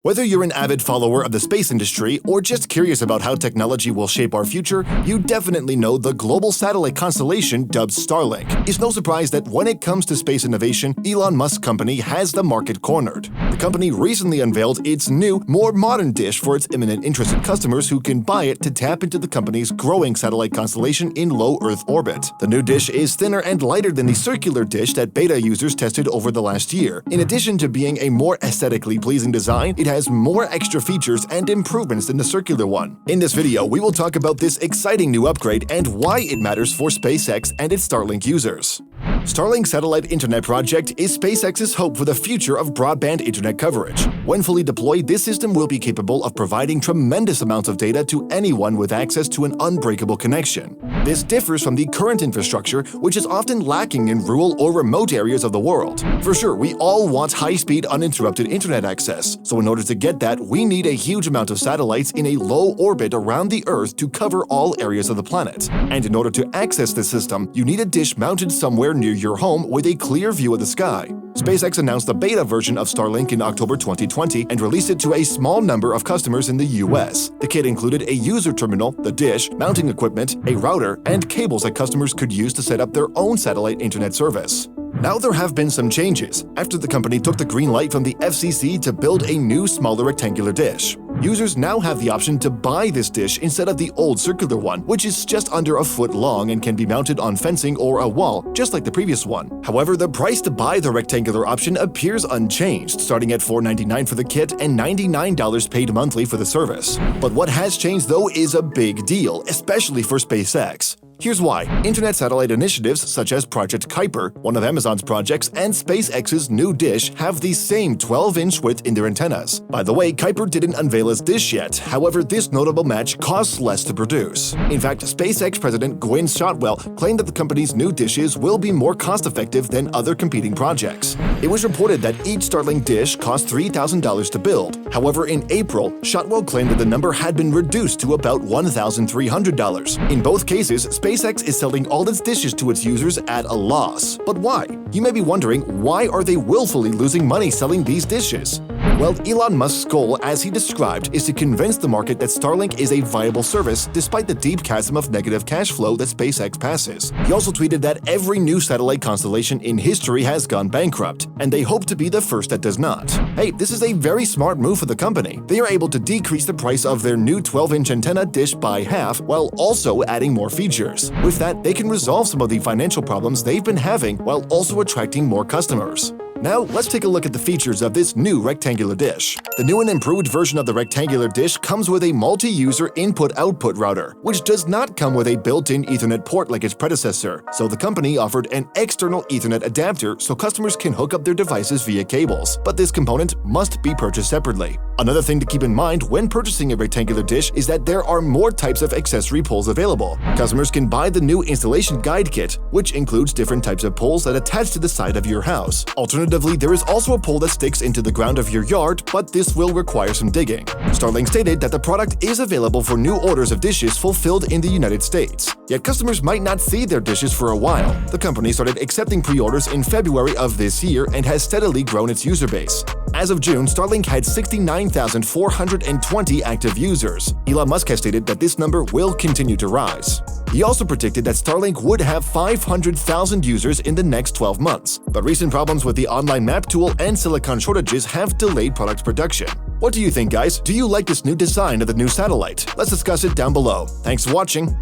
Whether you're an avid follower of the space industry or just curious about how technology will shape our future, you definitely know the global satellite constellation dubbed Starlink. It's no surprise that when it comes to space innovation, Elon Musk's company has the market cornered. The company recently unveiled its new, more modern dish for its imminent interested customers who can buy it to tap into the company's growing satellite constellation in low Earth orbit. The new dish is thinner and lighter than the circular dish that beta users tested over the last year. In addition to being a more aesthetically pleasing design, it has more extra features and improvements than the circular one. In this video, we will talk about this exciting new upgrade and why it matters for SpaceX and its Starlink users. Starlink Satellite Internet Project is SpaceX's hope for the future of broadband internet coverage. When fully deployed, this system will be capable of providing tremendous amounts of data to anyone with access to an unbreakable connection. This differs from the current infrastructure, which is often lacking in rural or remote areas of the world. For sure, we all want high-speed, uninterrupted internet access, so in order to get that, we need a huge amount of satellites in a low orbit around the Earth to cover all areas of the planet. And in order to access this system, you need a dish mounted somewhere near your home with a clear view of the sky. SpaceX announced the beta version of Starlink in October 2020 and released it to a small number of customers in the US. The kit included a user terminal, the dish, mounting equipment, a router, and cables that customers could use to set up their own satellite internet service. Now there have been some changes after the company took the green light from the FCC to build a new smaller rectangular dish. Users now have the option to buy this dish instead of the old circular one, which is just under a foot long and can be mounted on fencing or a wall, just like the previous one. However, the price to buy the rectangular option appears unchanged, starting at $4.99 for the kit and $99 paid monthly for the service. But what has changed though is a big deal, especially for SpaceX. Here's why. Internet satellite initiatives such as Project Kuiper, one of Amazon's projects, and SpaceX's new dish have the same 12-inch width in their antennas. By the way, Kuiper didn't unveil his dish yet, however this notable match costs less to produce. In fact, SpaceX President Gwynne Shotwell claimed that the company's new dishes will be more cost-effective than other competing projects. It was reported that each Starlink dish cost $3,000 to build. However, in April, Shotwell claimed that the number had been reduced to about $1,300. In both cases, SpaceX is selling all its dishes to its users at a loss. But why? You may be wondering, why are they willfully losing money selling these dishes? Well, Elon Musk's goal, as he described, is to convince the market that Starlink is a viable service despite the deep chasm of negative cash flow that SpaceX passes. He also tweeted that every new satellite constellation in history has gone bankrupt, and they hope to be the first that does not. Hey, this is a very smart move for the company. They are able to decrease the price of their new 12-inch antenna dish by half while also adding more features. With that, they can resolve some of the financial problems they've been having while also attracting more customers. Now, let's take a look at the features of this new rectangular dish. The new and improved version of the rectangular dish comes with a multi-user input-output router, which does not come with a built-in Ethernet port like its predecessor, so the company offered an external Ethernet adapter so customers can hook up their devices via cables, but this component must be purchased separately. Another thing to keep in mind when purchasing a rectangular dish is that there are more types of accessory poles available. Customers can buy the new installation guide kit, which includes different types of poles that attach to the side of your house. Alternatively, there is also a pole that sticks into the ground of your yard, but this will require some digging. Starlink stated that the product is available for new orders of dishes fulfilled in the United States. Yet customers might not see their dishes for a while. The company started accepting pre-orders in February of this year and has steadily grown its user base. As of June, Starlink had 69,420 active users. Elon Musk has stated that this number will continue to rise. He also predicted that Starlink would have 500,000 users in the next 12 months, but recent problems with the online map tool and silicon shortages have delayed product production. What do you think, guys? Do you like this new design of the new satellite? Let's discuss it down below. Thanks for watching.